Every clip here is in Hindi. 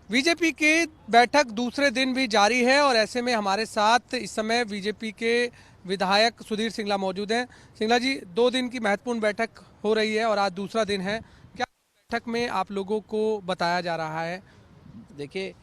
बीजेपी की बैठक दूसरे दिन भी जारी है और ऐसे में हमारे साथ इस समय बीजेपी के विधायक सुधीर सिंगला मौजूद हैं। सिंगला जी, 2 दिन की महत्वपूर्ण बैठक हो रही है और आज दूसरा दिन है। क्या बैठक में आप लोगों को बताया जा रहा है? देखिए,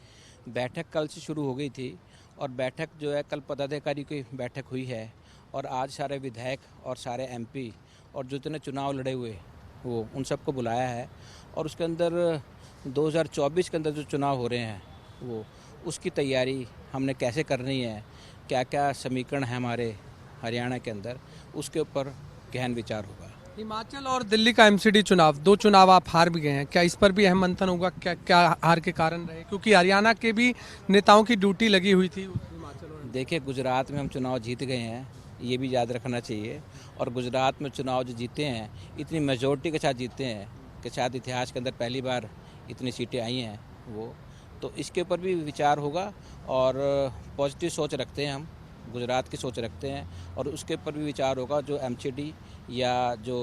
बैठक कल से शुरू हो गई थी और बैठक जो है कल पदाधिकारी की बैठक हुई है और आज सारे विधायक और सारे एमपी और जितने चुनाव लड़े हुए वो उन सबको बुलाया है और उसके अंदर 2024 के अंदर जो चुनाव हो रहे हैं वो उसकी तैयारी हमने कैसे करनी है, क्या क्या समीकरण है हमारे हरियाणा के अंदर, उसके ऊपर गहन विचार होगा। हिमाचल और दिल्ली का एमसीडी चुनाव, 2 चुनाव आप हार भी गए हैं, क्या इस पर भी अहम मंथन होगा? क्या क्या हार के कारण रहे? क्योंकि हरियाणा के भी नेताओं की ड्यूटी लगी हुई थी हिमाचल और देखिए, गुजरात में हम चुनाव जीत गए हैं, ये भी याद रखना चाहिए। और गुजरात में चुनाव जो जीते हैं इतनी मेजोरिटी के साथ जीते हैं कि शायद इतिहास के अंदर पहली बार इतनी सीटें आई हैं वो, तो इसके ऊपर भी विचार होगा। और पॉजिटिव सोच रखते हैं हम, गुजरात की सोच रखते हैं और उसके ऊपर भी विचार होगा। जो एमसीडी या जो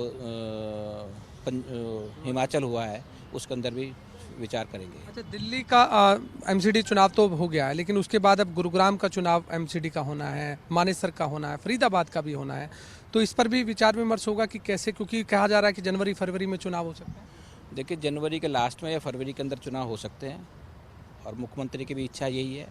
हिमाचल हुआ है उसके अंदर भी विचार करेंगे। अच्छा, दिल्ली का एमसीडी चुनाव तो हो गया है, लेकिन उसके बाद अब गुरुग्राम का चुनाव एमसीडी का होना है, मानेसर का होना है, फरीदाबाद का भी होना है, तो इस पर भी विचार विमर्श होगा कि कैसे, क्योंकि कहा जा रहा है कि जनवरी फरवरी में चुनाव हो सकता है। देखिए, जनवरी के लास्ट में या फरवरी के अंदर चुनाव हो सकते हैं और मुख्यमंत्री की भी इच्छा यही है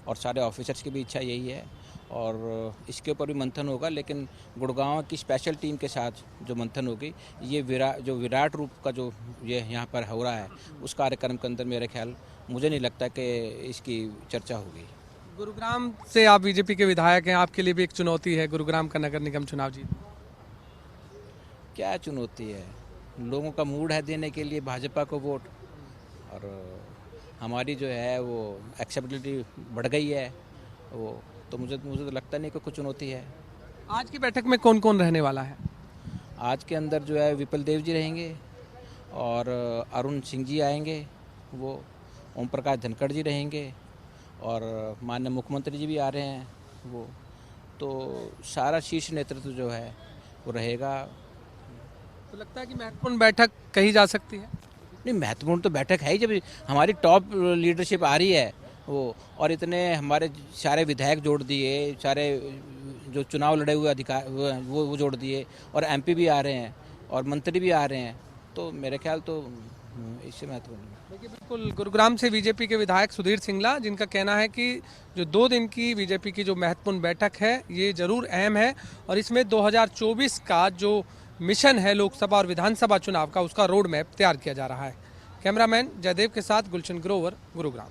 और सारे ऑफिसर्स की भी इच्छा यही है और इसके ऊपर भी मंथन होगा। लेकिन गुड़गांव की स्पेशल टीम के साथ जो मंथन होगी, ये विराट रूप का जो ये यहाँ पर हो रहा है उस कार्यक्रम के अंदर मेरे ख्याल मुझे नहीं लगता कि इसकी चर्चा होगी। गुरुग्राम से आप बीजेपी के विधायक हैं, आपके लिए भी एक चुनौती है गुरुग्राम का नगर निगम चुनाव जीत। क्या चुनौती है? लोगों का मूड है देने के लिए भाजपा को वोट और हमारी जो है वो एक्सेप्टेबिलिटी बढ़ गई है वो, तो मुझे तो लगता नहीं कि कुछ चुनौती है। आज की बैठक में कौन कौन रहने वाला है? आज के अंदर जो है विपुल देव जी रहेंगे और अरुण सिंह जी आएंगे, वो ओम प्रकाश धनखड़ जी रहेंगे और माननीय मुख्यमंत्री जी भी आ रहे हैं वो, तो सारा शीर्ष नेतृत्व जो है वो रहेगा। तो लगता है कि महत्वपूर्ण बैठक कही जा सकती है। नहीं, महत्वपूर्ण तो बैठक है ही जब हमारी टॉप लीडरशिप आ रही है वो, और इतने हमारे सारे विधायक जोड़ दिए, सारे जो चुनाव लड़े हुए अधिकार वो जोड़ दिए और एमपी भी आ रहे हैं और मंत्री भी आ रहे हैं, तो मेरे ख्याल तो इससे महत्वपूर्ण है। देखिए, बिल्कुल गुरुग्राम से बीजेपी के विधायक सुधीर सिंगला, जिनका कहना है कि जो 2 दिन की बीजेपी की जो महत्वपूर्ण बैठक है ये जरूर अहम है और इसमें 2024 का जो मिशन है लोकसभा और विधानसभा चुनाव का, उसका रोड मैप तैयार किया जा रहा है। कैमरामैन जयदेव के साथ गुलशन ग्रोवर, गुरुग्राम।